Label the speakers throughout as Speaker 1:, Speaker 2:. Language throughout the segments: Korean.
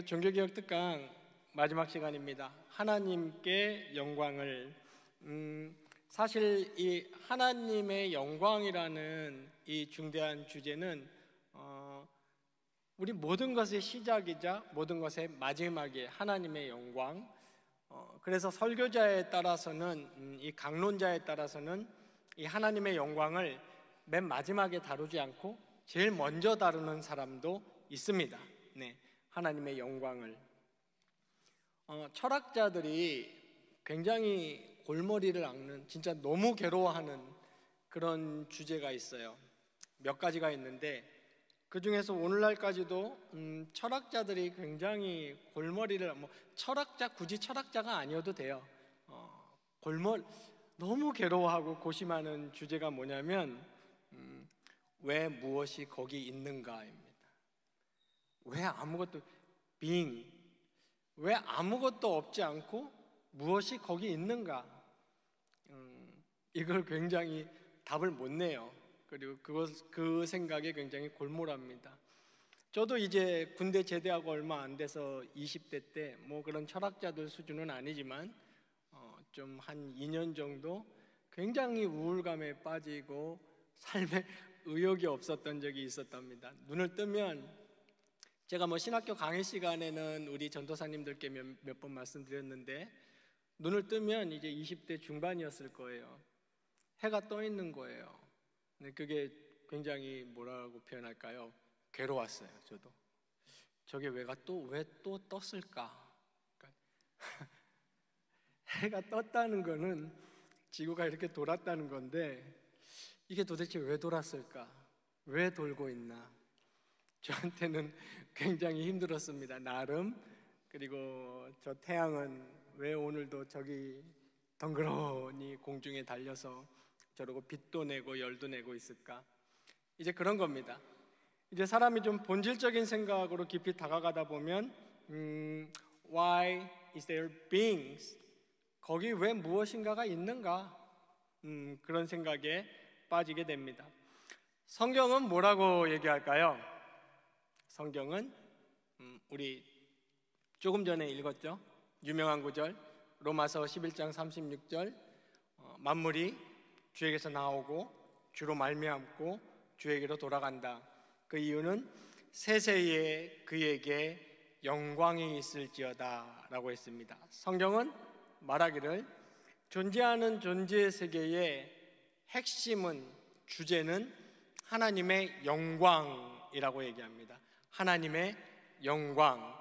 Speaker 1: 종교개혁 특강 마지막 시간입니다. 하나님께 영광을. 사실 이 하나님의 영광이라는 이 중대한 주제는 우리 모든 것의 시작이자 모든 것의 마지막에 하나님의 영광. 그래서 설교자에 따라서는 이 강론자에 따라서는 이 하나님의 영광을 맨 마지막에 다루지 않고 제일 먼저 다루는 사람도 있습니다. 네, 하나님의 영광을. 철학자들이 굉장히 골머리를 앓는, 진짜 너무 괴로워하는 그런 주제가 있어요. 몇 가지가 있는데 그 중에서 오늘날까지도 철학자들이 굉장히 골머리를, 굳이 철학자가 아니어도 돼요. 너무 괴로워하고 고심하는 주제가 뭐냐면 왜 무엇이 거기 있는가입니다. 왜 아무것도 왜 아무것도 없지 않고 무엇이 거기 있는가? 이걸 굉장히 답을 못 내요. 그리고 그 생각에 굉장히 골몰합니다. 저도 이제 군대 제대하고 얼마 안 돼서 20대 때 그런 철학자들 수준은 아니지만 좀 한 2년 정도 굉장히 우울감에 빠지고 삶에 의욕이 없었던 적이 있었답니다. 눈을 뜨면 제가 신학교 강의 시간에는 우리 전도사님들께 몇 번 말씀드렸는데 눈을 뜨면 이제 20대 중반이었을 거예요. 해가 떠 있는 거예요. 근데 그게 굉장히 뭐라고 표현할까요? 괴로웠어요. 저도. 저게 왜 또 떴을까? 그러니까 해가 떴다는 거는 지구가 이렇게 돌았다는 건데 이게 도대체 왜 돌았을까? 왜 돌고 있나? 저한테는 굉장히 힘들었습니다. 나름. 그리고 저 태양은 왜 오늘도 저기 덩그러니 공중에 달려서 저러고 빛도 내고 열도 내고 있을까? 이제 그런 겁니다. 이제 사람이 좀 본질적인 생각으로 깊이 다가가다 보면 Why is there beings? 거기 왜 무엇인가가 있는가? 그런 생각에 빠지게 됩니다. 성경은 뭐라고 얘기할까요? 성경은 우리 조금 전에 읽었죠? 유명한 구절 로마서 11장 36절 만물이 주에게서 나오고 주로 말미암고 주에게로 돌아간다. 그 이유는 세세에 그에게 영광이 있을지어다 라고 했습니다. 성경은 말하기를 존재하는 존재 세계의 핵심은, 주제는 하나님의 영광이라고 얘기합니다. 하나님의 영광.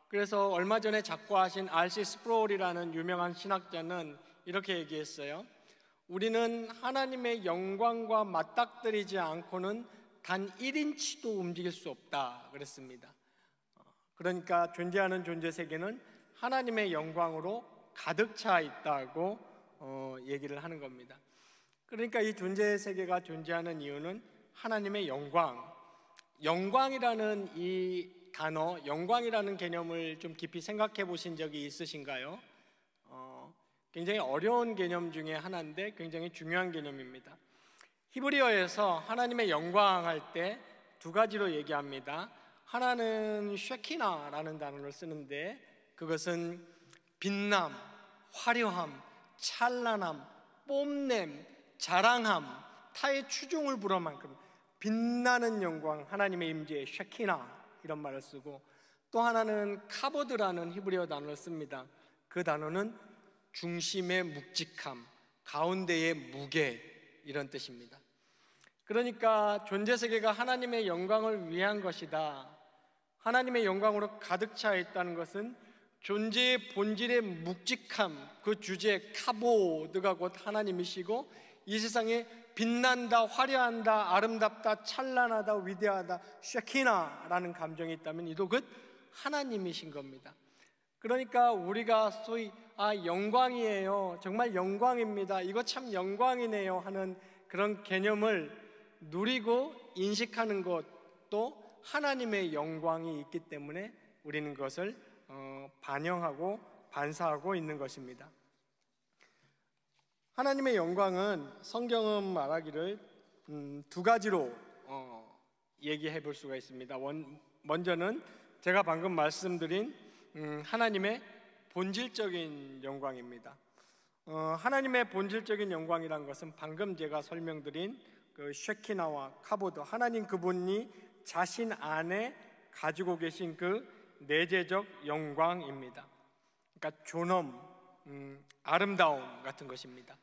Speaker 1: 그래서 얼마 전에 작고하신 R.C. 스프롤이라는 유명한 신학자는 이렇게 얘기했어요. 우리는 하나님의 영광과 맞닥뜨리지 않고는 단 1인치도 움직일 수 없다 그랬습니다. 그러니까 존재하는 존재 세계는 하나님의 영광으로 가득 차 있다고 얘기를 하는 겁니다. 그러니까 이 존재 세계가 존재하는 이유는 하나님의 영광. 영광이라는 이 단어, 영광이라는 개념을 좀 깊이 생각해 보신 적이 있으신가요? 굉장히 어려운 개념 중에 하나인데 굉장히 중요한 개념입니다. 히브리어에서 하나님의 영광 할 때 두 가지로 얘기합니다. 하나는 쉐키나라는 단어를 쓰는데 그것은 빛남, 화려함, 찬란함, 뽐냄, 자랑함, 타의 추종을 불허 만큼 빛나는 영광, 하나님의 임재, 쉐키나 이런 말을 쓰고, 또 하나는 카보드라는 히브리어 단어를 씁니다. 그 단어는 중심의 묵직함, 가운데의 무게, 이런 뜻입니다. 그러니까 존재 세계가 하나님의 영광을 위한 것이다. 하나님의 영광으로 가득 차 있다는 것은 존재의 본질의 묵직함, 그 주제 카보드가 곧 하나님이시고, 이 세상에 빛난다, 화려한다, 아름답다, 찬란하다, 위대하다, 쉐키나라는 감정이 있다면 이도 곧 하나님이신 겁니다. 그러니까 우리가 소위 영광이에요, 정말 영광입니다, 이거 참 영광이네요 하는 그런 개념을 누리고 인식하는 것도 하나님의 영광이 있기 때문에 우리는 그것을 반영하고 반사하고 있는 것입니다. 하나님의 영광은 성경은 말하기를 두 가지로 얘기해 볼 수가 있습니다. 먼저는 제가 방금 말씀드린 하나님의 본질적인 영광입니다. 하나님의 본질적인 영광이란 것은 방금 제가 설명드린 그 쉐키나와 카보드, 하나님 그분이 자신 안에 가지고 계신 그 내재적 영광입니다. 그러니까 존엄, 아름다움 같은 것입니다.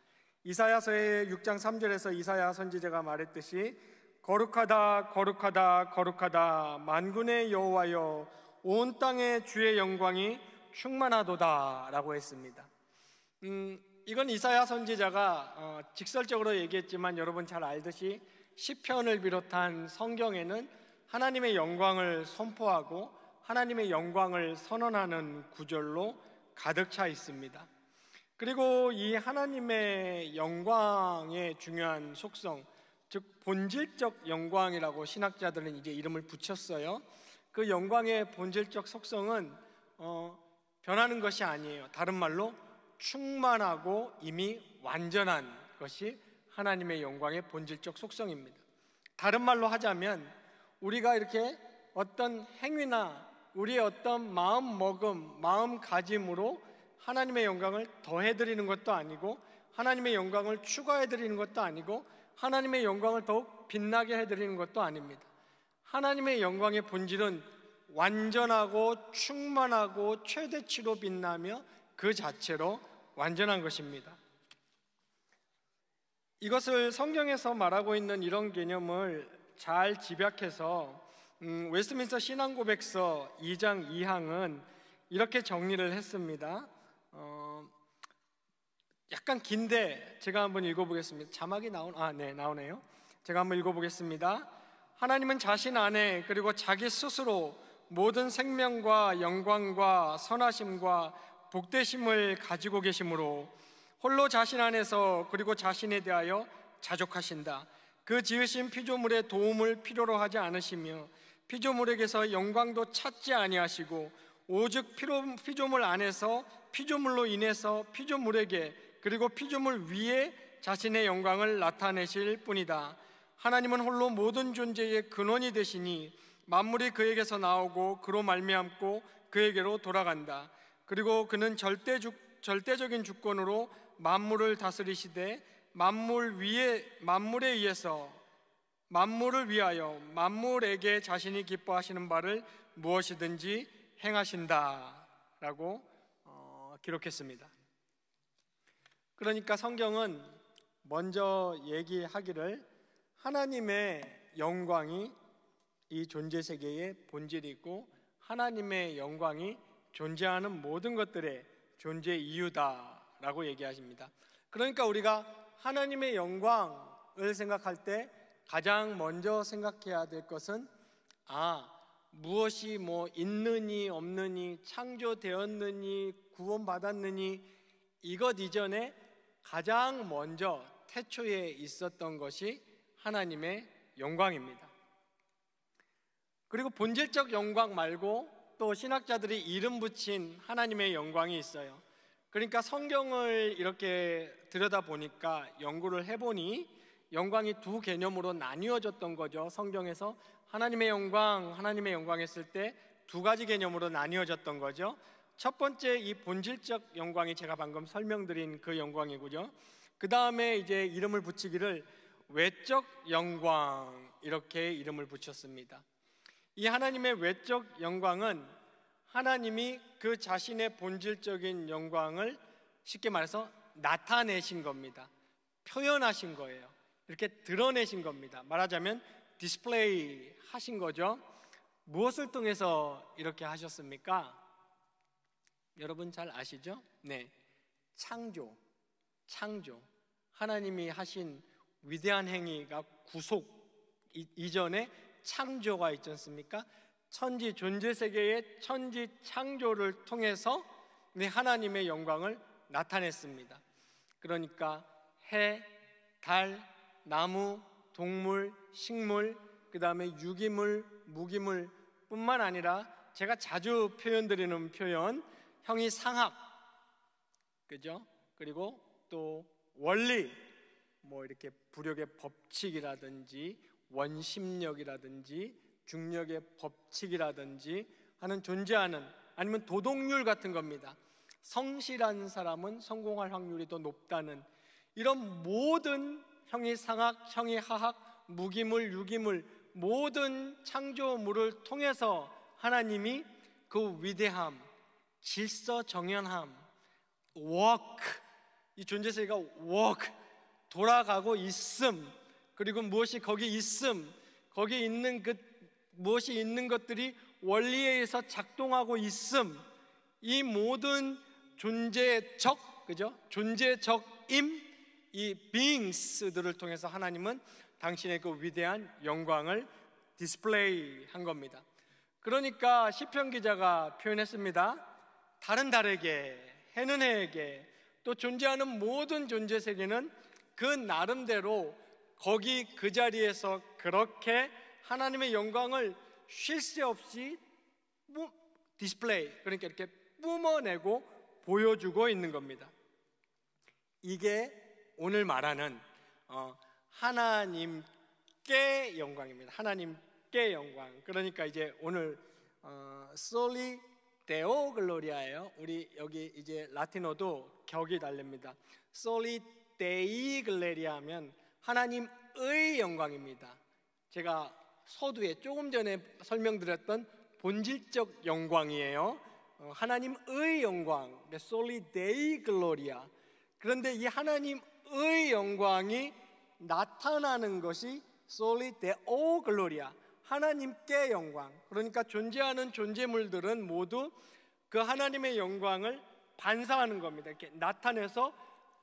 Speaker 1: 이사야서의 6장 3절에서 이사야 선지자가 말했듯이 거룩하다 거룩하다 거룩하다 만군의 여호와여 온 땅에 주의 영광이 충만하도다 라고 했습니다. 이건 이사야 선지자가 직설적으로 얘기했지만 여러분 잘 알듯이 시편을 비롯한 성경에는 하나님의 영광을 선포하고 하나님의 영광을 선언하는 구절로 가득 차 있습니다. 그리고 이 하나님의 영광의 중요한 속성, 즉 본질적 영광이라고 신학자들은 이제 이름을 붙였어요. 그 영광의 본질적 속성은 변하는 것이 아니에요. 다른 말로 충만하고 이미 완전한 것이 하나님의 영광의 본질적 속성입니다. 다른 말로 하자면 우리가 이렇게 어떤 행위나 우리의 어떤 마음먹음, 마음가짐으로 하나님의 영광을 더해드리는 것도 아니고 하나님의 영광을 추가해드리는 것도 아니고 하나님의 영광을 더욱 빛나게 해드리는 것도 아닙니다. 하나님의 영광의 본질은 완전하고 충만하고 최대치로 빛나며 그 자체로 완전한 것입니다. 이것을 성경에서 말하고 있는 이런 개념을 잘 집약해서 웨스트민스터 신앙고백서 2장 2항은 이렇게 정리를 했습니다. 약간 긴데 제가 한번 읽어보겠습니다. 자막이 나오네요. 제가 한번 읽어보겠습니다. 하나님은 자신 안에 그리고 자기 스스로 모든 생명과 영광과 선하심과 복되심을 가지고 계시므로 홀로 자신 안에서 그리고 자신에 대하여 자족하신다. 그 지으신 피조물의 도움을 필요로 하지 않으시며 피조물에게서 영광도 찾지 아니하시고 오직 피조물 안에서 피조물로 인해서 피조물에게 그리고 피조물 위에 자신의 영광을 나타내실 뿐이다. 하나님은 홀로 모든 존재의 근원이 되시니 만물이 그에게서 나오고 그로 말미암고 그에게로 돌아간다. 그리고 그는 절대적인 주권으로 만물을 다스리시되 만물을 위하여 만물에게 자신이 기뻐하시는 바를 무엇이든지 행하신다라고 기록했습니다. 그러니까 성경은 먼저 얘기하기를 하나님의 영광이 이 존재 세계의 본질이고 하나님의 영광이 존재하는 모든 것들의 존재 이유다라고 얘기하십니다. 그러니까 우리가 하나님의 영광을 생각할 때 가장 먼저 생각해야 될 것은 무엇이 있느니 없느니 창조되었느니 구원받았느니 이것 이전에 가장 먼저 태초에 있었던 것이 하나님의 영광입니다. 그리고 본질적 영광 말고 또 신학자들이 이름 붙인 하나님의 영광이 있어요. 그러니까 성경을 이렇게 들여다보니까 연구를 해보니 영광이 두 개념으로 나뉘어졌던 거죠. 성경에서 하나님의 영광 했을 때 두 가지 개념으로 나뉘어졌던 거죠. 첫 번째 이 본질적 영광이 제가 방금 설명드린 그 영광이고요. 그 다음에 이제 이름을 붙이기를 외적 영광 이렇게 이름을 붙였습니다. 이 하나님의 외적 영광은 하나님이 그 자신의 본질적인 영광을 쉽게 말해서 나타내신 겁니다. 표현하신 거예요. 이렇게 드러내신 겁니다. 말하자면 디스플레이 하신 거죠. 무엇을 통해서 이렇게 하셨습니까? 여러분 잘 아시죠? 네, 창조. 하나님이 하신 위대한 행위가 구속 이전에 창조가 있지 않습니까? 천지 존재 세계의 천지 창조를 통해서 하나님의 영광을 나타냈습니다. 그러니까 해, 달, 나무, 동물, 식물, 그 다음에 유기물, 무기물 뿐만 아니라 제가 자주 표현드리는 표현 형이상학, 그죠? 그리고 또 원리, 이렇게 부력의 법칙이라든지 원심력이라든지 중력의 법칙이라든지 하는 존재하는, 아니면 도덕률 같은 겁니다. 성실한 사람은 성공할 확률이 더 높다는, 이런 모든 형이상학, 형이하학, 무기물, 유기물, 모든 창조물을 통해서 하나님이 그 위대함, 질서 정연함, walk, 이 존재세계가 walk, 돌아가고 있음, 그리고 무엇이 거기 있음, 거기 있는 그 무엇이 있는 것들이 원리에 의해서 작동하고 있음, 이 모든 존재적, 그죠? 존재적임, 이 beings들을 통해서 하나님은 당신의 그 위대한 영광을 디스플레이 한 겁니다. 그러니까 시편 기자가 표현했습니다. 달은 달에게, 해는 해에게, 또 존재하는 모든 존재 세계는 그 나름대로 거기 그 자리에서 그렇게 하나님의 영광을 쉴 새 없이 디스플레이, 그러니까 이렇게 뿜어내고 보여주고 있는 겁니다. 이게 오늘 말하는 하나님께 영광입니다. 하나님께 영광. 그러니까 이제 오늘 솔리 데오 글로리아예요. 우리 여기 이제 라틴어도 격이 다릅니다. 솔리 데이 글로리아 하면 하나님의 영광입니다. 제가 서두에 조금 전에 설명드렸던 본질적 영광이에요. 하나님의 영광, 솔리 데이 글로리아. 그런데 이 하나님의 영광이 나타나는 것이 솔리 데오 글로리아, 하나님께 영광. 그러니까 존재하는 존재물들은 모두 그 하나님의 영광을 반사하는 겁니다. 이렇게 나타내서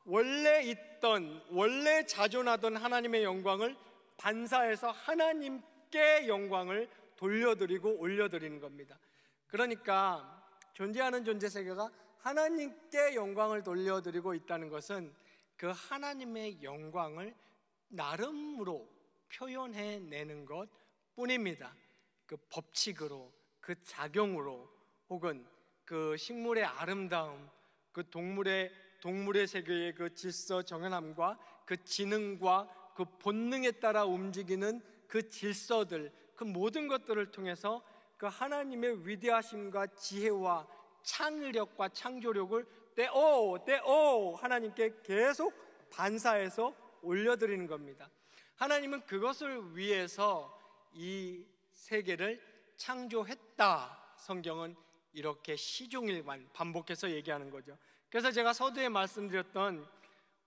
Speaker 1: 원래 있던, 원래 자존하던 하나님의 영광을 반사해서 하나님께 영광을 돌려드리고 올려드리는 겁니다. 그러니까 존재하는 존재 세계가 하나님께 영광을 돌려드리고 있다는 것은 그 하나님의 영광을 나름으로 표현해내는 것 뿐입니다. 그 법칙으로, 그 작용으로, 혹은 그 식물의 아름다움, 그 동물의 세계의 그 질서 정연함과 그 지능과 그 본능에 따라 움직이는 그 질서들, 그 모든 것들을 통해서 그 하나님의 위대하심과 지혜와 창의력과 창조력을 때오 하나님께 계속 반사해서 올려드리는 겁니다. 하나님은 그것을 위해서 이 세계를 창조했다. 성경은 이렇게 시종일관 반복해서 얘기하는 거죠. 그래서 제가 서두에 말씀드렸던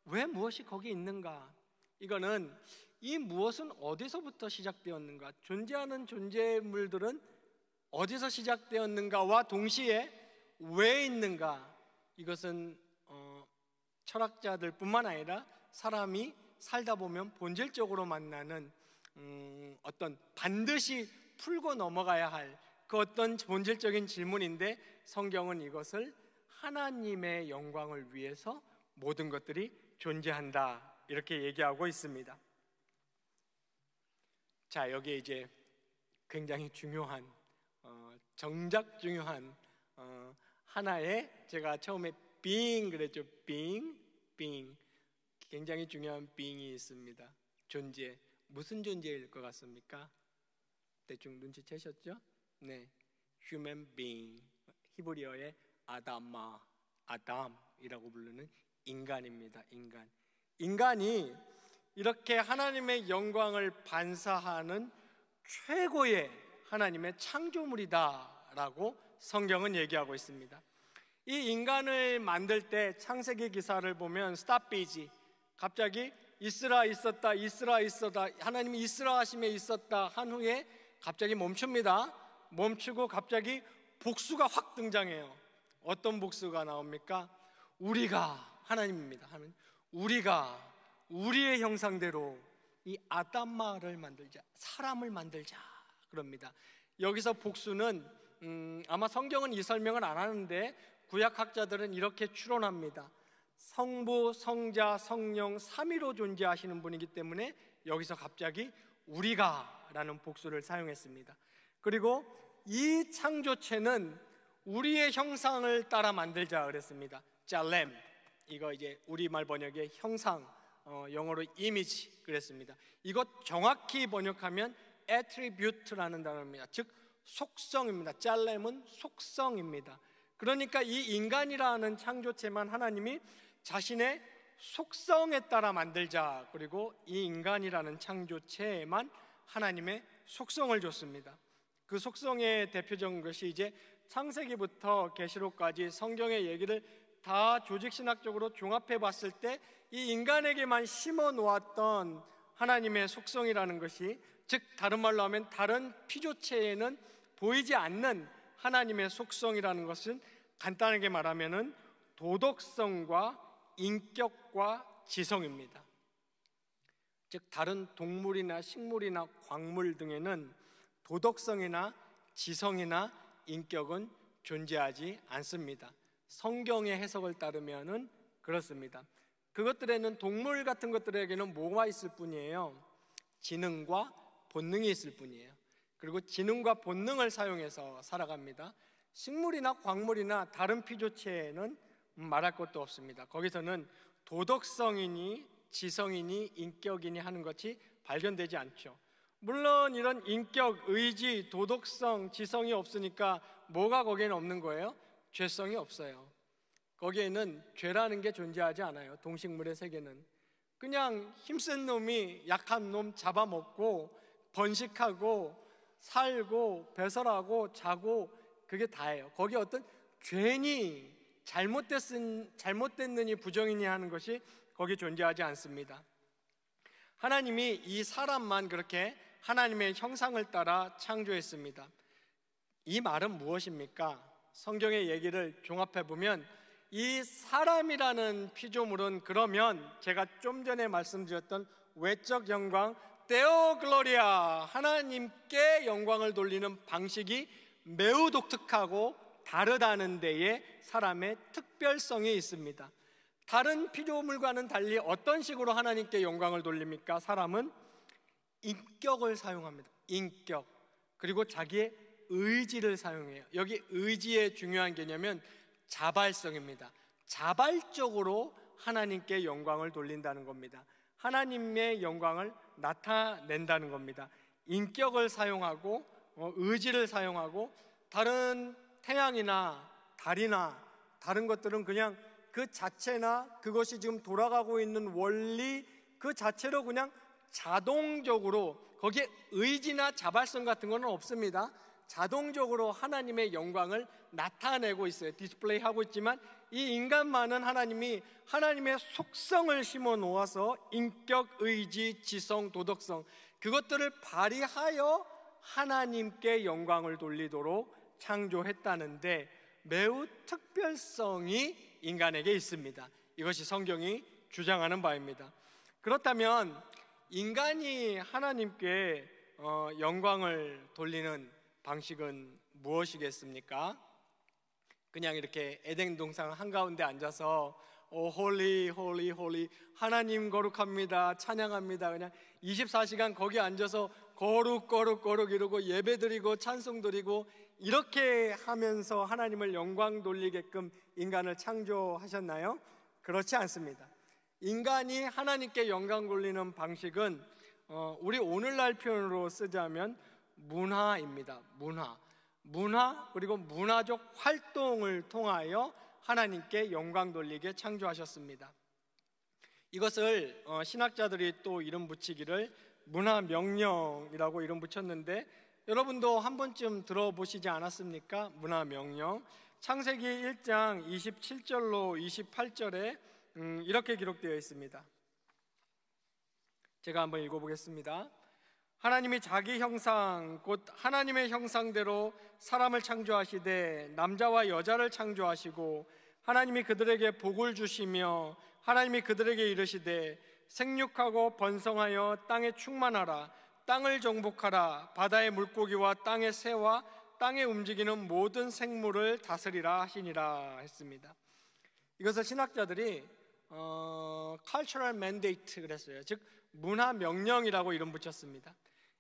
Speaker 1: 왜 무엇이 거기 있는가, 이거는 이 무엇은 어디서부터 시작되었는가, 존재하는 존재물들은 어디서 시작되었는가와 동시에 왜 있는가, 이것은 철학자들 뿐만 아니라 사람이 살다 보면 본질적으로 만나는 어떤 반드시 풀고 넘어가야 할 그 어떤 본질적인 질문인데, 성경은 이것을 하나님의 영광을 위해서 모든 것들이 존재한다, 이렇게 얘기하고 있습니다. 자, 여기에 이제 굉장히 중요한 정작 중요한 하나의, 제가 처음에 being 그랬죠. being 굉장히 중요한 being이 있습니다. 존재. 무슨 존재일 것 같습니까? 대충 눈치채셨죠? 네, human being, 히브리어의 아담이라고 부르는 인간입니다. 인간이 이렇게 하나님의 영광을 반사하는 최고의 하나님의 창조물이다라고 성경은 얘기하고 있습니다. 이 인간을 만들 때 창세기 기사를 보면 스탑비지, 갑자기 있으라 있었다, 하나님이 있으라 하심에 있었다 한 후에 갑자기 멈춥니다. 멈추고 갑자기 복수가 확 등장해요. 어떤 복수가 나옵니까? 우리가, 하나님입니다. 우리가 우리의 형상대로 이 아담마를 만들자, 사람을 만들자 그럽니다. 여기서 복수는 아마 성경은 이 설명을 안 하는데 구약학자들은 이렇게 추론합니다. 성부, 성자, 성령 삼위로 존재하시는 분이기 때문에 여기서 갑자기 우리가 라는 복수를 사용했습니다. 그리고 이 창조체는 우리의 형상을 따라 만들자 그랬습니다. 짤렘, 이거 이제 우리말 번역의 형상, 영어로 이미지 그랬습니다. 이것 정확히 번역하면 attribute라는 단어입니다. 즉 속성입니다. 짤렘은 속성입니다. 그러니까 이 인간이라는 창조체만 하나님이 자신의 속성에 따라 만들자, 그리고 이 인간이라는 창조체에만 하나님의 속성을 줬습니다. 그 속성의 대표적인 것이 이제 창세기부터 계시록까지 성경의 얘기를 다 조직신학적으로 종합해 봤을 때 이 인간에게만 심어 놓았던 하나님의 속성이라는 것이, 즉 다른 말로 하면 다른 피조체에는 보이지 않는 하나님의 속성이라는 것은 간단하게 말하면은 도덕성과 인격과 지성입니다. 즉 다른 동물이나 식물이나 광물 등에는 도덕성이나 지성이나 인격은 존재하지 않습니다. 성경의 해석을 따르면은 그렇습니다. 그것들에는, 동물 같은 것들에게는 뭐가 있을 뿐이에요? 지능과 본능이 있을 뿐이에요. 그리고 지능과 본능을 사용해서 살아갑니다. 식물이나 광물이나 다른 피조체에는 말할 것도 없습니다. 거기서는 도덕성이니 지성이니 인격이니 하는 것이 발견되지 않죠. 물론 이런 인격, 의지, 도덕성, 지성이 없으니까 뭐가 거기에는 없는 거예요? 죄성이 없어요. 거기에는 죄라는 게 존재하지 않아요. 동식물의 세계는 그냥 힘센 놈이 약한 놈 잡아먹고 번식하고 살고 배설하고 자고, 그게 다예요. 거기에 어떤 죄니 잘못됐느니 부정이니 하는 것이 거기 존재하지 않습니다. 하나님이 이 사람만 그렇게 하나님의 형상을 따라 창조했습니다. 이 말은 무엇입니까? 성경의 얘기를 종합해 보면 이 사람이라는 피조물은, 그러면 제가 좀 전에 말씀드렸던 외적 영광, 데오 글로리아, 하나님께 영광을 돌리는 방식이 매우 독특하고 다르다는 데에 사람의 특별성이 있습니다. 다른 피조물과는 달리 어떤 식으로 하나님께 영광을 돌립니까? 사람은 인격을 사용합니다. 인격. 그리고 자기의 의지를 사용해요. 여기 의지의 중요한 개념은 자발성입니다. 자발적으로 하나님께 영광을 돌린다는 겁니다. 하나님의 영광을 나타낸다는 겁니다. 인격을 사용하고 의지를 사용하고, 다른 태양이나 달이나 다른 것들은 그냥 그 자체나 그것이 지금 돌아가고 있는 원리 그 자체로 그냥 자동적으로, 거기에 의지나 자발성 같은 거는 없습니다. 자동적으로 하나님의 영광을 나타내고 있어요. 디스플레이하고 있지만, 이 인간만은 하나님이 하나님의 속성을 심어 놓아서 인격, 의지, 지성, 도덕성, 그것들을 발휘하여 하나님께 영광을 돌리도록 창조했다는데 매우 특별성이 인간에게 있습니다. 이것이 성경이 주장하는 바입니다. 그렇다면 인간이 하나님께 영광을 돌리는 방식은 무엇이겠습니까? 그냥 이렇게 에덴 동산 한가운데 앉아서 홀리 홀리 홀리, 하나님 거룩합니다, 찬양합니다, 그냥 24시간 거기 앉아서 거룩 거룩 거룩 이러고 예배드리고 찬송드리고 이렇게 하면서 하나님을 영광 돌리게끔 인간을 창조하셨나요? 그렇지 않습니다. 인간이 하나님께 영광 돌리는 방식은 우리 오늘날 표현으로 쓰자면 문화입니다. 문화 그리고 문화적 활동을 통하여 하나님께 영광 돌리게 창조하셨습니다. 이것을 신학자들이 또 이름 붙이기를 문화명령이라고 이름 붙였는데, 여러분도 한 번쯤 들어보시지 않았습니까? 문화명령. 창세기 1장 27절로 28절에 이렇게 기록되어 있습니다. 제가 한번 읽어보겠습니다. 하나님이 자기 형상 곧 하나님의 형상대로 사람을 창조하시되 남자와 여자를 창조하시고, 하나님이 그들에게 복을 주시며 하나님이 그들에게 이르시되 생육하고 번성하여 땅에 충만하라, 땅을 정복하라, 바다의 물고기와 땅의 새와 땅에 움직이는 모든 생물을 다스리라 하시니라 했습니다. 이것을 신학자들이 cultural mandate 그랬어요. 즉 문화 명령이라고 이름 붙였습니다.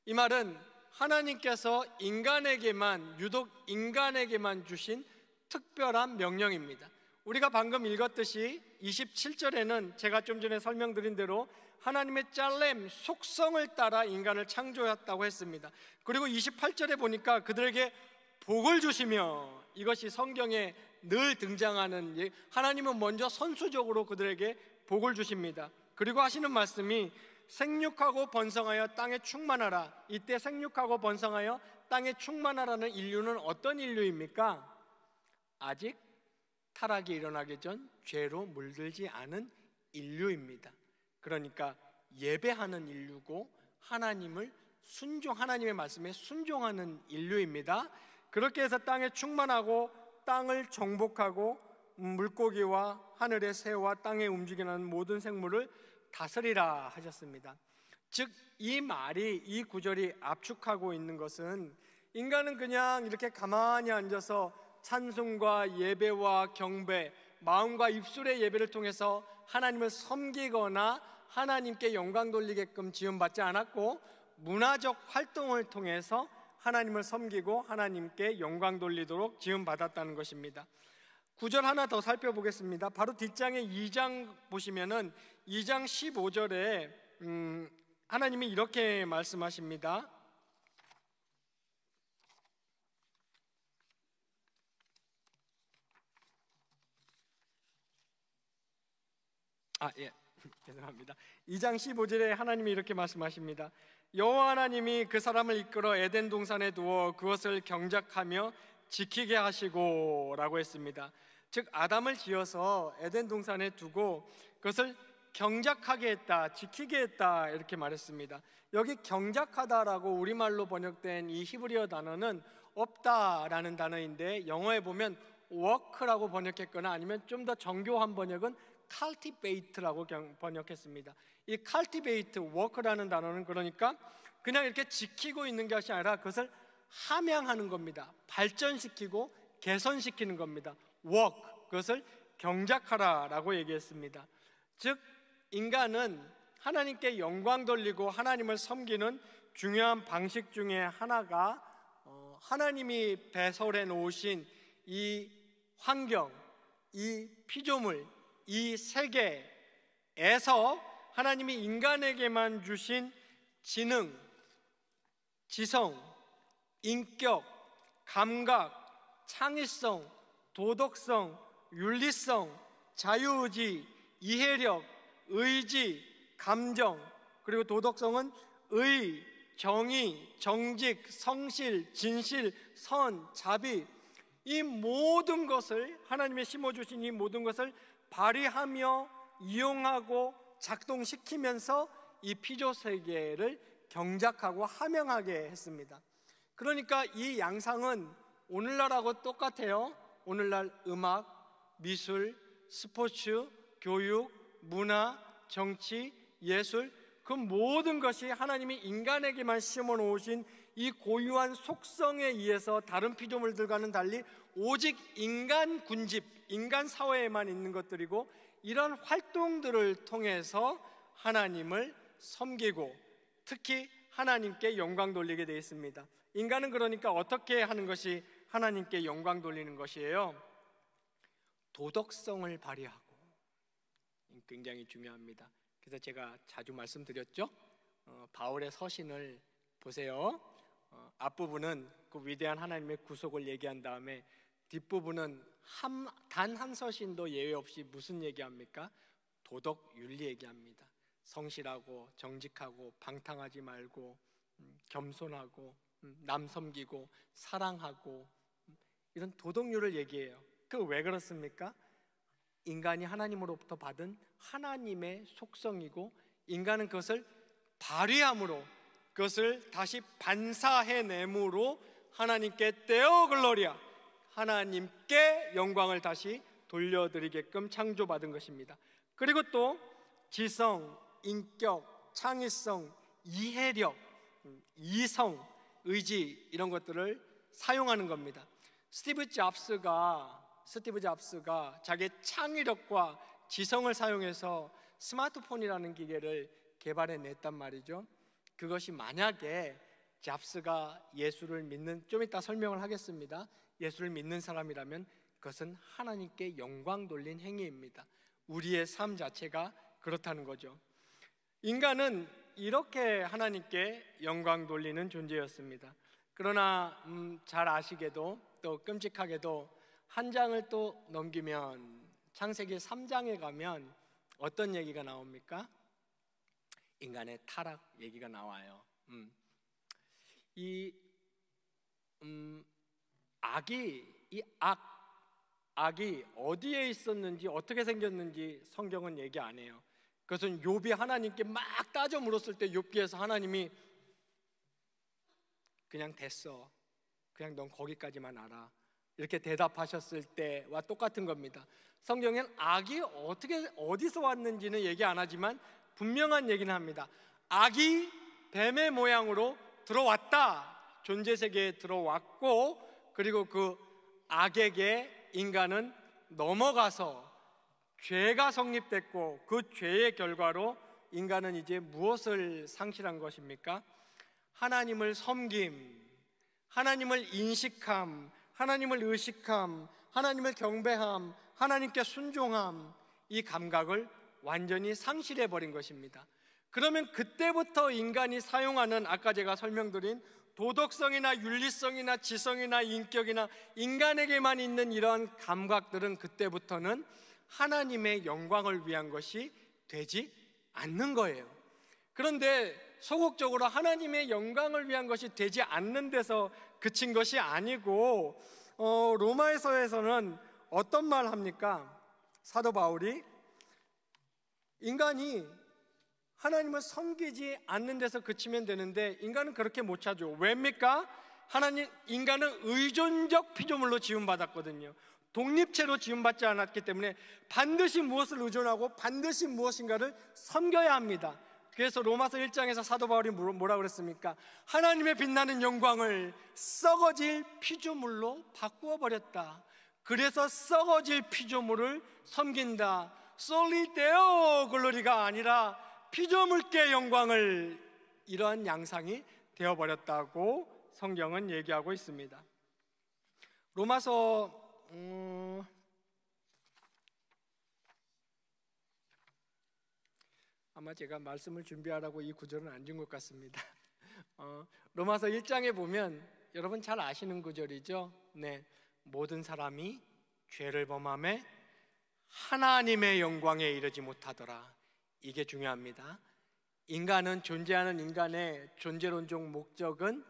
Speaker 1: 이 말은 하나님께서 인간에게만, 유독 인간에게만 주신 특별한 명령입니다. 우리가 방금 읽었듯이 27절에는 제가 좀 전에 설명드린 대로 하나님의 짤렘, 속성을 따라 인간을 창조했다고 했습니다. 그리고 28절에 보니까 그들에게 복을 주시며, 이것이 성경에 늘 등장하는, 하나님은 먼저 선수적으로 그들에게 복을 주십니다. 그리고 하시는 말씀이 생육하고 번성하여 땅에 충만하라. 이때 생육하고 번성하여 땅에 충만하라는 인류는 어떤 인류입니까? 아직 타락이 일어나기 전 죄로 물들지 않은 인류입니다. 그러니까 예배하는 인류고 하나님의 말씀에 순종하는 인류입니다. 그렇게 해서 땅에 충만하고 땅을 정복하고 물고기와 하늘의 새와 땅에 움직이는 모든 생물을 다스리라 하셨습니다. 즉 이 말이, 이 구절이 압축하고 있는 것은 인간은 그냥 이렇게 가만히 앉아서 찬송과 예배와 경배, 마음과 입술의 예배를 통해서 하나님을 섬기거나 하나님께 영광 돌리게끔 지음받지 않았고, 문화적 활동을 통해서 하나님을 섬기고 하나님께 영광 돌리도록 지음받았다는 것입니다. 구절 하나 더 살펴보겠습니다. 바로 뒷장에 2장 보시면은 2장 15절에 하나님이 이렇게 말씀하십니다. 죄송합니다. 2장 15절에 하나님이 이렇게 말씀하십니다. 여호와 하나님이 그 사람을 이끌어 에덴 동산에 두어 그것을 경작하며 지키게 하시고 라고 했습니다. 즉 아담을 지어서 에덴 동산에 두고 그것을 경작하게 했다, 지키게 했다, 이렇게 말했습니다. 여기 경작하다라고 우리말로 번역된 이 히브리어 단어는 없다라는 단어인데, 영어에 보면 work라고 번역했거나 아니면 좀 더 정교한 번역은 cultivate라고 번역했습니다. 이 cultivate, work라는 단어는 그러니까 그냥 이렇게 지키고 있는 것이 아니라 그것을 함양하는 겁니다. 발전시키고 개선시키는 겁니다. work, 그것을 경작하라라고 얘기했습니다. 즉 인간은 하나님께 영광 돌리고 하나님을 섬기는 중요한 방식 중에 하나가 하나님이 배설해 놓으신 이 환경, 이 피조물, 이 세계에서 하나님이 인간에게만 주신 지능, 지성, 인격, 감각, 창의성, 도덕성, 윤리성, 자유의지, 이해력, 의지, 감정, 그리고 도덕성은 의, 정의, 정직, 성실, 진실, 선, 자비, 이 모든 것을, 하나님이 심어주신 이 모든 것을 발휘하며 이용하고 작동시키면서 이 피조세계를 경작하고 함양하게 했습니다. 그러니까 이 양상은 오늘날하고 똑같아요. 오늘날 음악, 미술, 스포츠, 교육, 문화, 정치, 예술, 그 모든 것이 하나님이 인간에게만 심어 놓으신 이 고유한 속성에 의해서 다른 피조물들과는 달리 오직 인간 군집, 인간 사회에만 있는 것들이고, 이런 활동들을 통해서 하나님을 섬기고 특히 하나님께 영광 돌리게 되어 있습니다. 인간은 그러니까 어떻게 하는 것이 하나님께 영광 돌리는 것이에요? 도덕성을 발휘하고, 굉장히 중요합니다. 그래서 제가 자주 말씀드렸죠. 바울의 서신을 보세요. 앞부분은 그 위대한 하나님의 구속을 얘기한 다음에 뒷부분은 단 한 서신도 예외 없이 무슨 얘기합니까? 도덕 윤리 얘기합니다. 성실하고 정직하고 방탕하지 말고 겸손하고 남 섬기고 사랑하고, 이런 도덕률을 얘기해요. 그 왜 그렇습니까? 인간이 하나님으로부터 받은 하나님의 속성이고, 인간은 그것을 발휘함으로, 그것을 다시 반사해내므로 하나님께 데오 글로리아, 하나님께 영광을 다시 돌려드리게끔 창조받은 것입니다. 그리고 또 지성, 인격, 창의성, 이해력, 이성, 의지, 이런 것들을 사용하는 겁니다. 스티브 잡스가 자기의 창의력과 지성을 사용해서 스마트폰이라는 기계를 개발해냈단 말이죠. 그것이 만약에 잡스가 예수를 믿는, 좀 이따 설명을 하겠습니다. 예수를 믿는 사람이라면 그것은 하나님께 영광 돌린 행위입니다. 우리의 삶 자체가 그렇다는 거죠. 인간은 이렇게 하나님께 영광 돌리는 존재였습니다. 그러나 잘 아시게도 또 끔찍하게도 한 장을 또 넘기면 창세기 3장에 가면 어떤 얘기가 나옵니까? 인간의 타락 얘기가 나와요. 악이 어디에 있었는지 어떻게 생겼는지 성경은 얘기 안 해요. 그것은 욥이 하나님께 막 따져 물었을 때 욥기에서 하나님이 그냥 됐어, 그냥 넌 거기까지만 알아, 이렇게 대답하셨을 때와 똑같은 겁니다. 성경엔 악이 어디서 왔는지는 얘기 안 하지만 분명한 얘기는 합니다. 악이 뱀의 모양으로 들어왔다, 존재 세계에 들어왔고, 그리고 그 악에게 인간은 넘어가서 죄가 성립됐고, 그 죄의 결과로 인간은 이제 무엇을 상실한 것입니까? 하나님을 섬김, 하나님을 인식함, 하나님을 의식함, 하나님을 경배함, 하나님께 순종함, 이 감각을 완전히 상실해버린 것입니다. 그러면 그때부터 인간이 사용하는, 아까 제가 설명드린 도덕성이나 윤리성이나 지성이나 인격이나 인간에게만 있는 이러한 감각들은 그때부터는 하나님의 영광을 위한 것이 되지 않는 거예요. 그런데 소극적으로 하나님의 영광을 위한 것이 되지 않는 데서 그친 것이 아니고, 로마서에서는 어떤 말 합니까? 사도 바울이 인간이 하나님을 섬기지 않는 데서 그치면 되는데 인간은 그렇게 못 찾죠. 왜입니까? 인간은 의존적 피조물로 지음받았거든요. 독립체로 지음받지 않았기 때문에 반드시 무엇을 의존하고 반드시 무엇인가를 섬겨야 합니다. 그래서 로마서 1장에서 사도 바울이 뭐라고 그랬습니까? 하나님의 빛나는 영광을 썩어질 피조물로 바꾸어 버렸다. 그래서 썩어질 피조물을 섬긴다. 솔리 데오 글로리가 아니라 피조물께 영광을, 이러한 양상이 되어버렸다고 성경은 얘기하고 있습니다. 로마서 아마 제가 말씀을 준비하라고 이 구절은 안 준 것 같습니다. 로마서 1장에 보면 여러분 잘 아시는 구절이죠. 네, 모든 사람이 죄를 범하며 하나님의 영광에 이르지 못하더라. 이게 중요합니다. 인간은, 존재하는 인간의 존재론적 목적은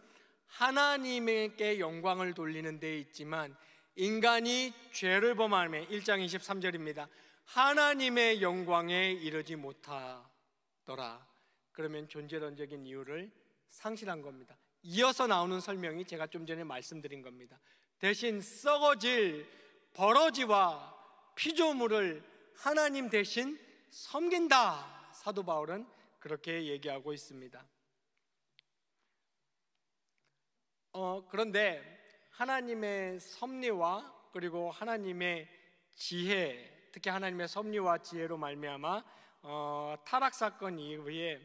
Speaker 1: 하나님께 영광을 돌리는 데 있지만, 인간이 죄를 범하며 1장 23절입니다. 하나님의 영광에 이르지 못하더라. 그러면 존재론적인 이유를 상실한 겁니다. 이어서 나오는 설명이 제가 좀 전에 말씀드린 겁니다. 대신 썩어질 버러지와 피조물을 하나님 대신 섬긴다. 사도 바울은 그렇게 얘기하고 있습니다. 그런데 하나님의 섭리와 그리고 하나님의 지혜, 특히 하나님의 섭리와 지혜로 말미암아 타락 사건 이후에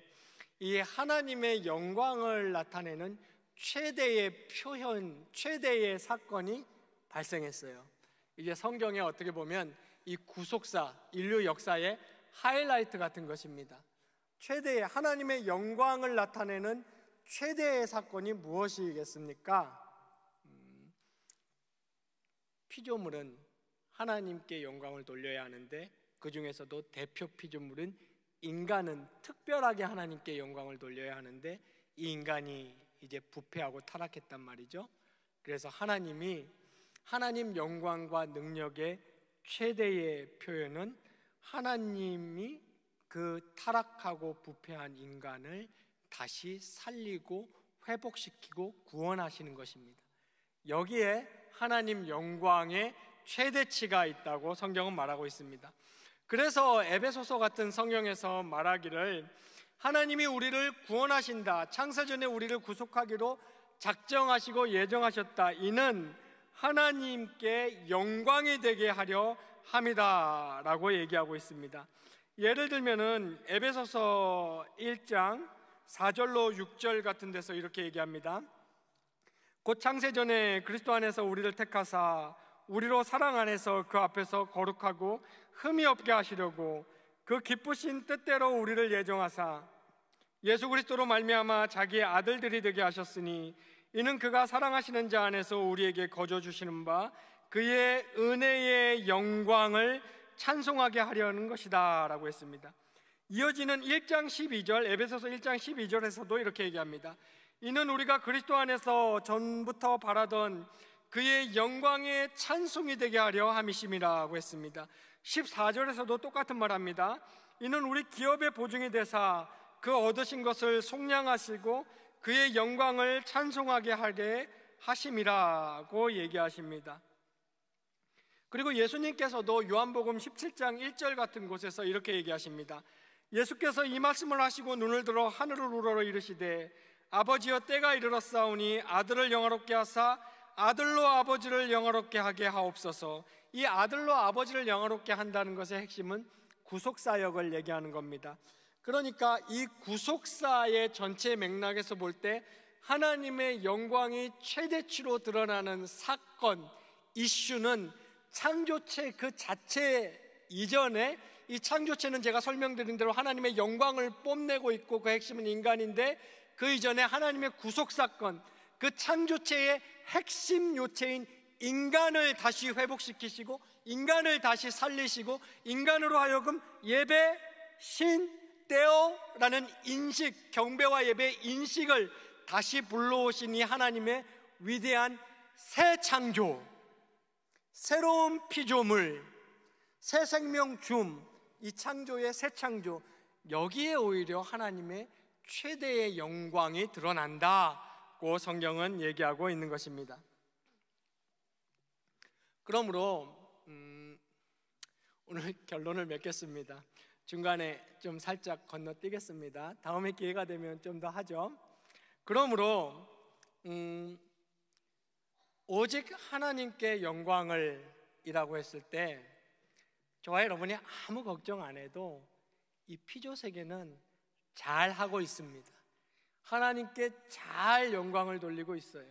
Speaker 1: 이 하나님의 영광을 나타내는 최대의 표현, 최대의 사건이 발생했어요. 이제 성경에 어떻게 보면 이 구속사, 인류 역사의 하이라이트 같은 것입니다. 최대의 하나님의 영광을 나타내는 최대의 사건이 무엇이겠습니까? 피조물은 하나님께 영광을 돌려야 하는데, 그 중에서도 대표 피조물은 인간은 특별하게 하나님께 영광을 돌려야 하는데, 이 인간이 이제 부패하고 타락했단 말이죠. 그래서 하나님 영광과 능력의 최대의 표현은 하나님이 그 타락하고 부패한 인간을 다시 살리고 회복시키고 구원하시는 것입니다. 여기에 하나님 영광의 최대치가 있다고 성경은 말하고 있습니다. 그래서 에베소서 같은 성경에서 말하기를, 하나님이 우리를 구원하신다, 창세전에 우리를 구속하기로 작정하시고 예정하셨다, 이는 하나님께 영광이 되게 하려 함이다 라고 얘기하고 있습니다. 예를 들면은 에베소서 1장 4절로 6절 같은 데서 이렇게 얘기합니다. 곧 창세전에 그리스도 안에서 우리를 택하사 우리로 사랑 안에서 그 앞에서 거룩하고 흠이 없게 하시려고 그 기쁘신 뜻대로 우리를 예정하사 예수 그리스도로 말미암아 자기의 아들들이 되게 하셨으니 이는 그가 사랑하시는 자 안에서 우리에게 거저 주시는 바 그의 은혜의 영광을 찬송하게 하려는 것이다 라고 했습니다. 이어지는 1장 12절, 에베소서 1장 12절에서도 이렇게 얘기합니다. 이는 우리가 그리스도 안에서 전부터 바라던 그의 영광의 찬송이 되게 하려 함이심이라고 했습니다. 14절에서도 똑같은 말합니다. 이는 우리 기업의 보증이 되사 그 얻으신 것을 속량하시고 그의 영광을 찬송하게 하게 하심이라고 얘기하십니다. 그리고 예수님께서도 요한복음 17장 1절 같은 곳에서 이렇게 얘기하십니다. 예수께서 이 말씀을 하시고 눈을 들어 하늘을 우러러 이르시되 아버지여 때가 이르렀사오니 아들을 영화롭게 하사 아들로 아버지를 영화롭게 하게 하옵소서. 이 아들로 아버지를 영화롭게 한다는 것의 핵심은 구속사역을 얘기하는 겁니다. 그러니까 이 구속사의 전체 맥락에서 볼 때 하나님의 영광이 최대치로 드러나는 사건, 이슈는 창조체 그 자체 이전에, 이 창조체는 제가 설명드린 대로 하나님의 영광을 뽐내고 있고 그 핵심은 인간인데, 그 이전에 하나님의 구속사건, 그 창조체의 핵심 요체인 인간을 다시 회복시키시고 인간을 다시 살리시고 인간으로 하여금 예배, 신, 떼어라는 인식, 경배와 예배의 인식을 다시 불러오신 이 하나님의 위대한 새 창조, 새로운 피조물, 새 생명 줌, 이 창조의 새 창조, 여기에 오히려 하나님의 최대의 영광이 드러난다고 성경은 얘기하고 있는 것입니다. 그러므로 오늘 결론을 맺겠습니다. 중간에 좀 살짝 건너뛰겠습니다. 다음에 기회가 되면 좀 더 하죠. 그러므로 오직 하나님께 영광을 이라고 했을 때 저와 여러분이 아무 걱정 안 해도 이 피조세계는 잘 하고 있습니다. 하나님께 잘 영광을 돌리고 있어요.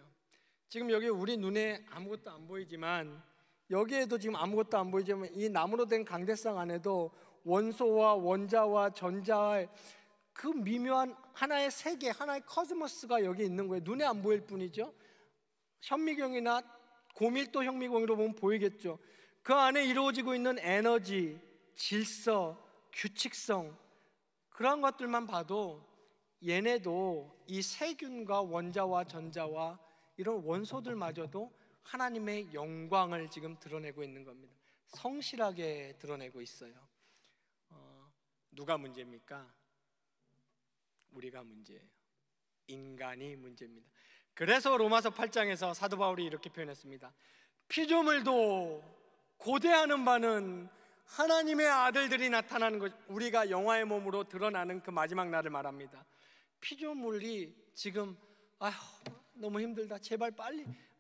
Speaker 1: 지금 여기 우리 눈에 아무것도 안 보이지만, 여기에도 지금 아무것도 안 보이지만 이 나무로 된 강대상 안에도 원소와 원자와 전자의 그 미묘한 하나의 세계, 하나의 코스모스가 여기 있는 거예요. 눈에 안 보일 뿐이죠. 현미경이나 고밀도 현미경으로 보면 보이겠죠. 그 안에 이루어지고 있는 에너지, 질서, 규칙성, 그런 것들만 봐도 얘네도 이 세균과 원자와 전자와 이런 원소들마저도 하나님의 영광을 지금 드러내고 있는 겁니다. 성실하게 드러내고 있어요. 누가 문제입니까? 우리가 문제예요. 인간이 문제입니다. 그래서 로마서 8장에서 사도 바울이 이렇게 표현했습니다. 피조물도 고대하는 바는 하나님의 아들들이 나타나는 것, 우리가 영화의 몸으로 드러나는 그 마지막 날을 말합니다. 피조물이 지금 너무 힘들다, 제발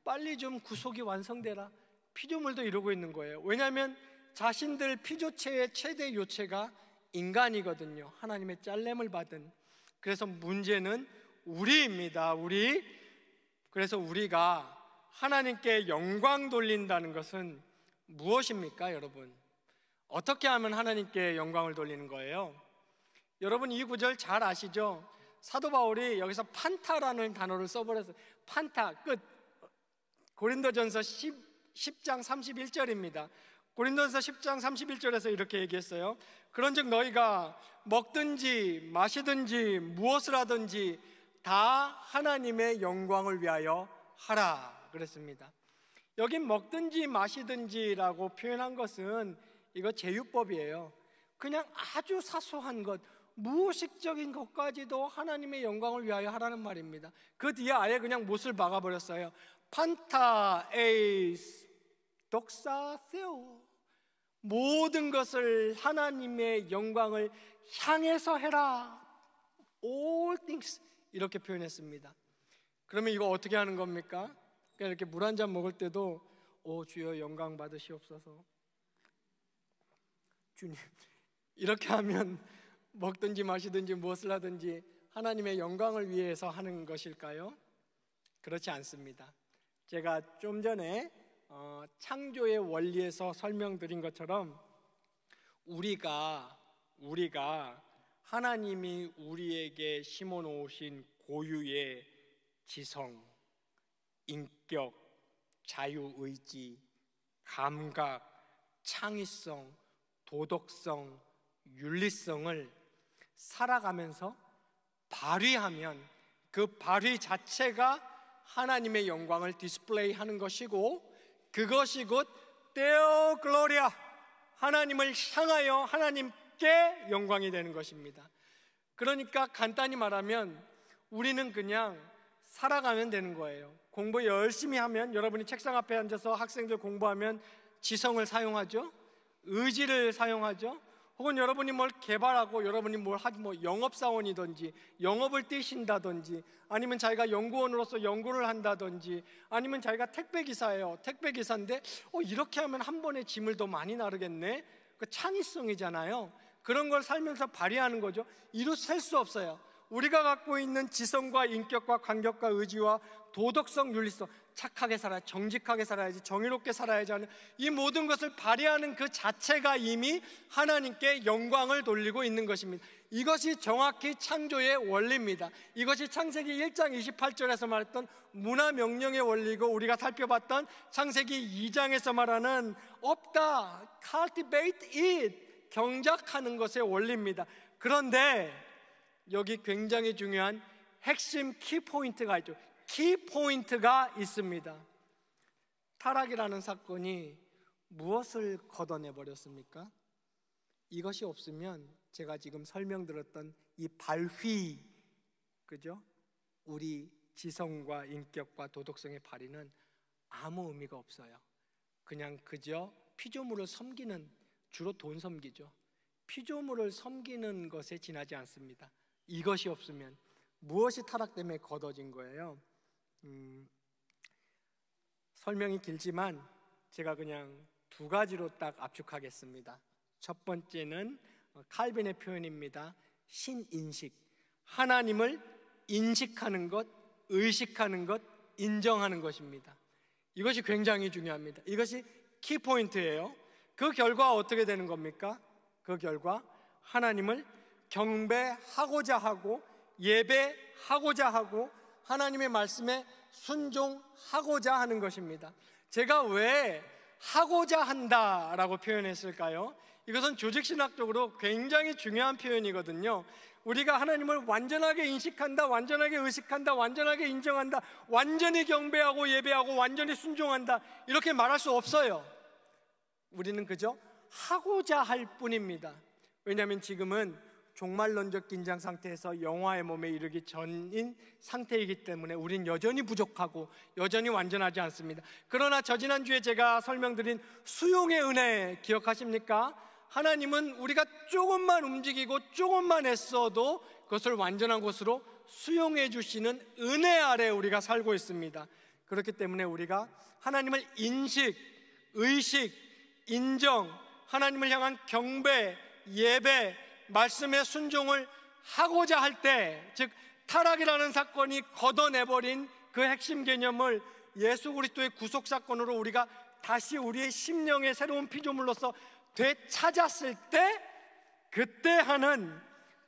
Speaker 1: 빨리 좀 구속이 완성되라, 피조물도 이러고 있는 거예요. 왜냐하면 자신들 피조체의 최대 요체가 인간이거든요. 하나님의 짤렘을 받은. 그래서 문제는 우리입니다. 그래서 우리가 하나님께 영광 돌린다는 것은 무엇입니까, 여러분? 어떻게 하면 하나님께 영광을 돌리는 거예요? 여러분 이 구절 잘 아시죠? 사도 바울이 여기서 판타라는 단어를 써버렸어요. 판타, 끝. 고린도전서 10장 31절입니다. 고린도전서 10장 31절에서 이렇게 얘기했어요. 그런즉 너희가 먹든지 마시든지 무엇을 하든지 다 하나님의 영광을 위하여 하라 그랬습니다. 여긴 먹든지 마시든지라고 표현한 것은 이거 제유법이에요. 그냥 아주 사소한 것, 무의식적인 것까지도 하나님의 영광을 위하여 하라는 말입니다. 그 뒤에 아예 그냥 못을 박아버렸어요. 판타 에이스 독사세오, 모든 것을 하나님의 영광을 향해서 해라. All things, 이렇게 표현했습니다. 그러면 이거 어떻게 하는 겁니까? 그냥 이렇게 물 한 잔 먹을 때도 주여 영광 받으시옵소서, 주님, 이렇게 하면 먹든지 마시든지 무엇을 하든지 하나님의 영광을 위해서 하는 것일까요? 그렇지 않습니다. 제가 좀 전에 창조의 원리에서 설명드린 것처럼 우리가 하나님이 우리에게 심어놓으신 고유의 지성, 인격, 자유의지, 감각, 창의성, 도덕성, 윤리성을 살아가면서 발휘하면 그 발휘 자체가 하나님의 영광을 디스플레이하는 것이고, 그것이 곧 데오 글로리아, 하나님을 향하여 하나님께 영광이 되는 것입니다. 그러니까 간단히 말하면 우리는 그냥 살아가면 되는 거예요. 공부 열심히 하면, 여러분이 책상 앞에 앉아서 학생들 공부하면 지성을 사용하죠. 의지를 사용하죠. 혹은 여러분이 뭘 개발하고 여러분이 뭘 하지, 뭐 영업사원이든지 영업을 뛰신다든지, 아니면 자기가 연구원으로서 연구를 한다든지, 아니면 자기가 택배기사예요. 택배기사인데 이렇게 하면 한 번에 짐을 더 많이 나르겠네. 그 창의성이잖아요. 그런 걸 살면서 발휘하는 거죠. 이루 셀 수 없어요. 우리가 갖고 있는 지성과 인격과 감격과 의지와 도덕성, 윤리성, 착하게 살아야, 정직하게 살아야지, 정의롭게 살아야지 하는 이 모든 것을 발휘하는 그 자체가 이미 하나님께 영광을 돌리고 있는 것입니다. 이것이 정확히 창조의 원리입니다. 이것이 창세기 1장 28절에서 말했던 문화명령의 원리고, 우리가 살펴봤던 창세기 2장에서 말하는 없다, cultivate it, 경작하는 것의 원리입니다. 그런데 여기 굉장히 중요한 핵심 키포인트가 있죠. 키포인트가 있습니다. 타락이라는 사건이 무엇을 걷어내버렸습니까? 이것이 없으면 제가 지금 설명드렸던 이 발휘, 그죠? 우리 지성과 인격과 도덕성의 발휘는 아무 의미가 없어요. 그냥 그저 피조물을 섬기는, 주로 돈 섬기죠. 피조물을 섬기는 것에 지나지 않습니다. 이것이 없으면. 무엇이 타락 때문에 걷어진 거예요? 설명이 길지만 제가 그냥 두 가지로 딱 압축하겠습니다. 첫 번째는 칼빈의 표현입니다. 신인식, 하나님을 인식하는 것, 의식하는 것, 인정하는 것입니다. 이것이 굉장히 중요합니다. 이것이 키포인트예요. 그 결과 어떻게 되는 겁니까? 그 결과 하나님을 경배하고자 하고, 예배하고자 하고, 하나님의 말씀에 순종하고자 하는 것입니다. 제가 왜 하고자 한다라고 표현했을까요? 이것은 조직신학적으로 굉장히 중요한 표현이거든요. 우리가 하나님을 완전하게 인식한다, 완전하게 의식한다, 완전하게 인정한다, 완전히 경배하고 예배하고 완전히 순종한다, 이렇게 말할 수 없어요. 우리는 그저 하고자 할 뿐입니다. 왜냐하면 지금은 종말론적 긴장 상태에서 영화의 몸에 이르기 전인 상태이기 때문에 우린 여전히 부족하고 여전히 완전하지 않습니다. 그러나 지난주에 제가 설명드린 수용의 은혜 기억하십니까? 하나님은 우리가 조금만 움직이고 조금만 애써도 그것을 완전한 것으로 수용해 주시는 은혜 아래 우리가 살고 있습니다. 그렇기 때문에 우리가 하나님을 인식, 의식, 인정, 하나님을 향한 경배, 예배, 말씀의 순종을 하고자 할 때, 즉 타락이라는 사건이 걷어내버린 그 핵심 개념을 예수 그리스도의 구속 사건으로 우리가 다시 우리의 심령의 새로운 피조물로서 되찾았을 때, 그때 하는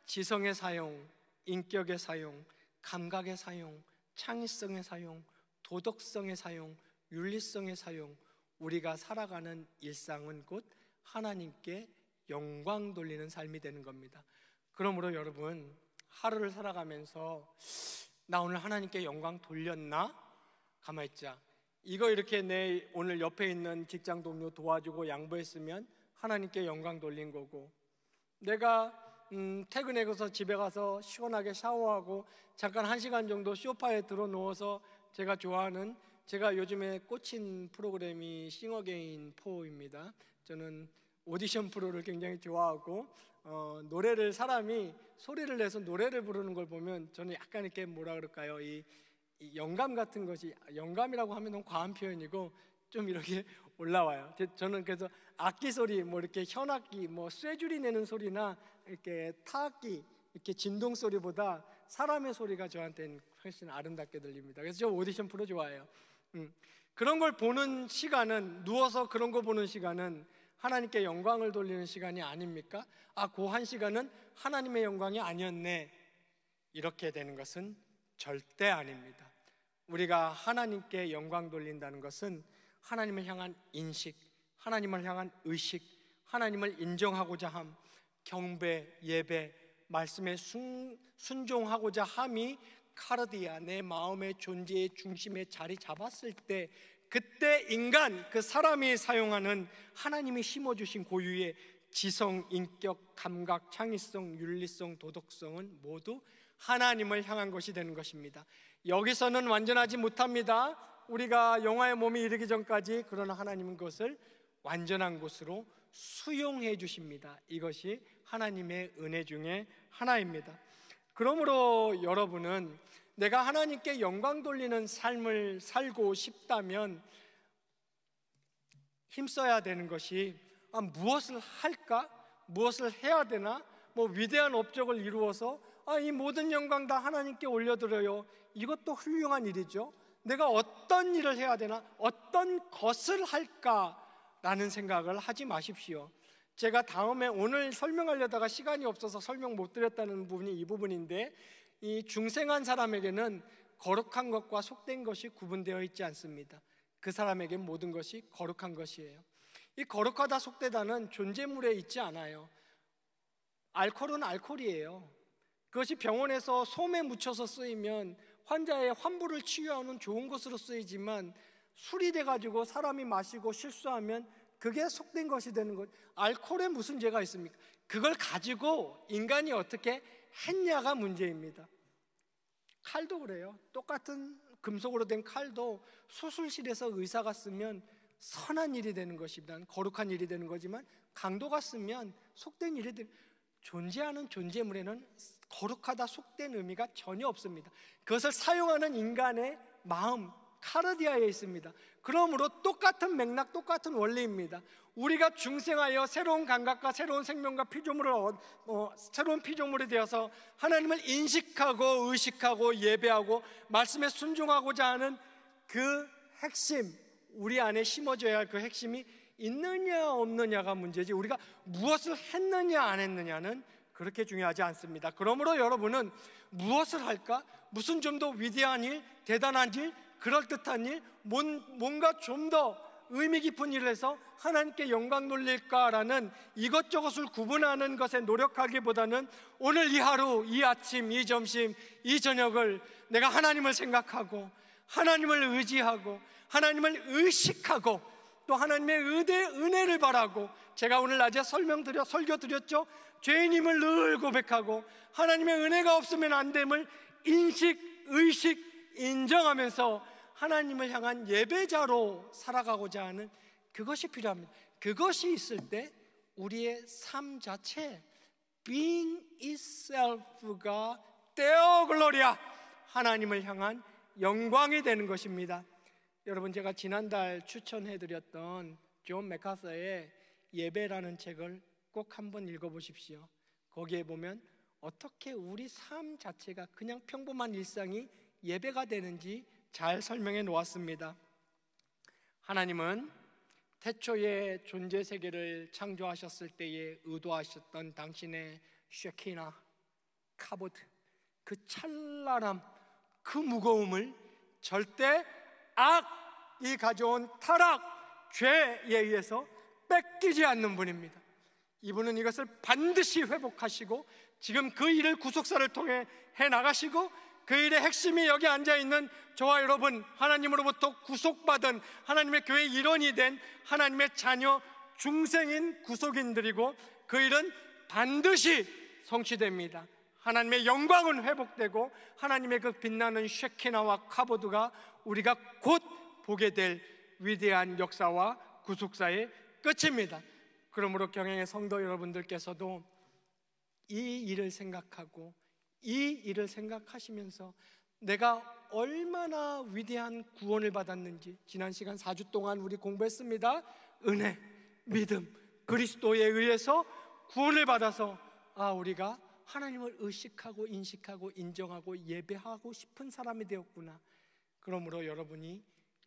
Speaker 1: 지성의 사용, 인격의 사용, 감각의 사용, 창의성의 사용, 도덕성의 사용, 윤리성의 사용, 우리가 살아가는 일상은 곧 하나님께 영광 돌리는 삶이 되는 겁니다. 그러므로 여러분, 하루를 살아가면서 나 오늘 하나님께 영광 돌렸나? 가만히 있자. 이거 이렇게 내 오늘 옆에 있는 직장 동료 도와주고 양보했으면 하나님께 영광 돌린 거고, 내가 퇴근해서 집에 가서 시원하게 샤워하고 잠깐 1시간 정도 소파에 들어 누워서 제가 좋아하는, 제가 요즘에 꽂힌 프로그램이 싱어게인 4입니다. 저는 오디션 프로를 굉장히 좋아하고, 노래를, 사람이 소리를 내서 노래를 부르는 걸 보면 저는 약간 이렇게 뭐라 그럴까요? 이 영감 같은 것이, 영감이라고 하면 너무 과한 표현이고 좀 이렇게 올라와요. 저는 그래서 악기 소리, 뭐 이렇게 현악기, 뭐 쇠줄이 내는 소리나 이렇게 타악기, 이렇게 진동 소리보다 사람의 소리가 저한테는 훨씬 아름답게 들립니다. 그래서 저 오디션 프로 좋아해요. 그런 걸 보는 시간은, 누워서 그런 거 보는 시간은 하나님께 영광을 돌리는 시간이 아닙니까? 그 한 시간은 하나님의 영광이 아니었네, 이렇게 되는 것은 절대 아닙니다. 우리가 하나님께 영광 돌린다는 것은 하나님을 향한 인식, 하나님을 향한 의식, 하나님을 인정하고자 함, 경배, 예배, 말씀에 순종하고자 함이 카르디아, 내 마음의 존재의 중심에 자리 잡았을 때, 그때 인간, 그 사람이 사용하는 하나님이 심어주신 고유의 지성, 인격, 감각, 창의성, 윤리성, 도덕성은 모두 하나님을 향한 것이 되는 것입니다. 여기서는 완전하지 못합니다. 우리가 영화의 몸에 이르기 전까지. 그러나 하나님은 그것을 완전한 곳으로 수용해 주십니다. 이것이 하나님의 은혜 중에 하나입니다. 그러므로 여러분은 내가 하나님께 영광 돌리는 삶을 살고 싶다면 힘써야 되는 것이 무엇을 할까? 무엇을 해야 되나? 위대한 업적을 이루어서 이 모든 영광 다 하나님께 올려드려요. 이것도 훌륭한 일이죠. 내가 어떤 일을 해야 되나? 어떤 것을 할까라는 생각을 하지 마십시오. 제가 다음에 오늘 설명하려다가 시간이 없어서 설명 못 드렸다는 부분이 이 부분인데, 이 중생한 사람에게는 거룩한 것과 속된 것이 구분되어 있지 않습니다. 그 사람에게 모든 것이 거룩한 것이에요. 이 거룩하다 속되다는 존재물에 있지 않아요. 알코올은 알코올이에요. 그것이 병원에서 솜에 묻혀서 쓰이면 환자의 환부를 치유하는 좋은 것으로 쓰이지만, 술이 돼가지고 사람이 마시고 실수하면 그게 속된 것이 되는 것. 알코올에 무슨 죄가 있습니까? 그걸 가지고 인간이 어떻게 했냐가 문제입니다. 칼도 그래요. 똑같은 금속으로 된 칼도 수술실에서 의사가 쓰면 선한 일이 되는 것입니다. 거룩한 일이 되는 거지만, 강도가 쓰면 속된 일이 되는, 존재하는 존재물에는 거룩하다 속된 의미가 전혀 없습니다. 그것을 사용하는 인간의 마음, 카르디아에 있습니다. 그러므로 똑같은 맥락, 똑같은 원리입니다. 우리가 중생하여 새로운 감각과 새로운 생명과 피조물을 새로운 피조물이 되어서 하나님을 인식하고 의식하고 예배하고 말씀에 순종하고자 하는 그 핵심, 우리 안에 심어져야 할 그 핵심이 있느냐 없느냐가 문제지, 우리가 무엇을 했느냐 안 했느냐는 그렇게 중요하지 않습니다. 그러므로 여러분은 무엇을 할까? 무슨 좀 더 위대한 일, 대단한 일, 그럴듯한 일, 뭔가 좀 더 의미 깊은 일을 해서 하나님께 영광 돌릴까라는 이것저것을 구분하는 것에 노력하기보다는 오늘 이 하루, 이 아침, 이 점심, 이 저녁을 내가 하나님을 생각하고 하나님을 의지하고 하나님을 의식하고 또 하나님의 은혜를 바라고, 제가 오늘 낮에 설교 드렸죠. 죄인임을 늘 고백하고 하나님의 은혜가 없으면 안 됨을 인식, 의식, 인정하면서 하나님을 향한 예배자로 살아가고자 하는 그것이 필요합니다. 그것이 있을 때 우리의 삶 자체, being itself가 데오 글로리아, 하나님을 향한 영광이 되는 것입니다. 여러분, 제가 지난달 추천해드렸던 존 맥카서의 예배라는 책을 꼭 한번 읽어보십시오. 거기에 보면 어떻게 우리 삶 자체가 그냥 평범한 일상이 예배가 되는지 잘 설명해 놓았습니다. 하나님은 태초에 존재 세계를 창조하셨을 때에 의도하셨던 당신의 쉐키나, 카보드, 그 찬란함, 그 무거움을 절대 악이 가져온 타락, 죄에 의해서 뺏기지 않는 분입니다. 이분은 이것을 반드시 회복하시고 지금 그 일을 구속사를 통해 해나가시고, 그 일의 핵심이 여기 앉아있는 저와 여러분, 하나님으로부터 구속받은 하나님의 교회의 일원이 된 하나님의 자녀 중생인 구속인들이고, 그 일은 반드시 성취됩니다. 하나님의 영광은 회복되고 하나님의 그 빛나는 쉐키나와 카보드가 우리가 곧 보게 될 위대한 역사와 구속사의 끝입니다. 그러므로 경영의 성도 여러분들께서도 이 일을 생각하고 이 일을 생각하시면서 내가 얼마나 위대한 구원을 받았는지, 지난 시간 4주 동안 우리 공부했습니다. 은혜, 믿음, 그리스도에 의해서 구원을 받아서 우리가 하나님을 의식하고 인식하고 인정하고 예배하고 싶은 사람이 되었구나. 그러므로 여러분이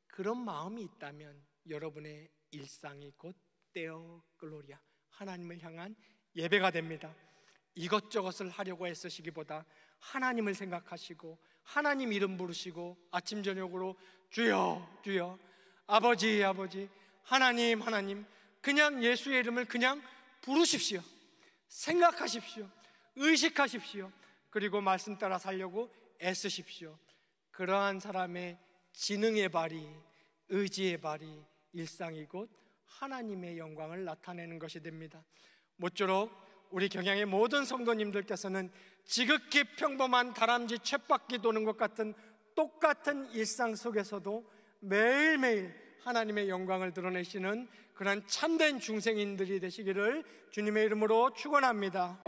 Speaker 1: 그런 마음이 있다면 여러분의 일상이 곧 데어 글로리아, 하나님을 향한 예배가 됩니다. 이것저것을 하려고 애쓰시기보다 하나님을 생각하시고 하나님 이름 부르시고 아침 저녁으로 주여 주여, 아버지 아버지, 하나님 하나님, 그냥 예수의 이름을 그냥 부르십시오. 생각하십시오. 의식하십시오. 그리고 말씀 따라 살려고 애쓰십시오. 그러한 사람의 지능의 발휘, 의지의 발휘, 일상이 곧 하나님의 영광을 나타내는 것이 됩니다. 모쪼록 우리 경양의 모든 성도님들께서는 지극히 평범한 다람쥐 쳇바퀴 도는 것 같은 똑같은 일상 속에서도 매일매일 하나님의 영광을 드러내시는 그런 참된 중생인들이 되시기를 주님의 이름으로 축원합니다.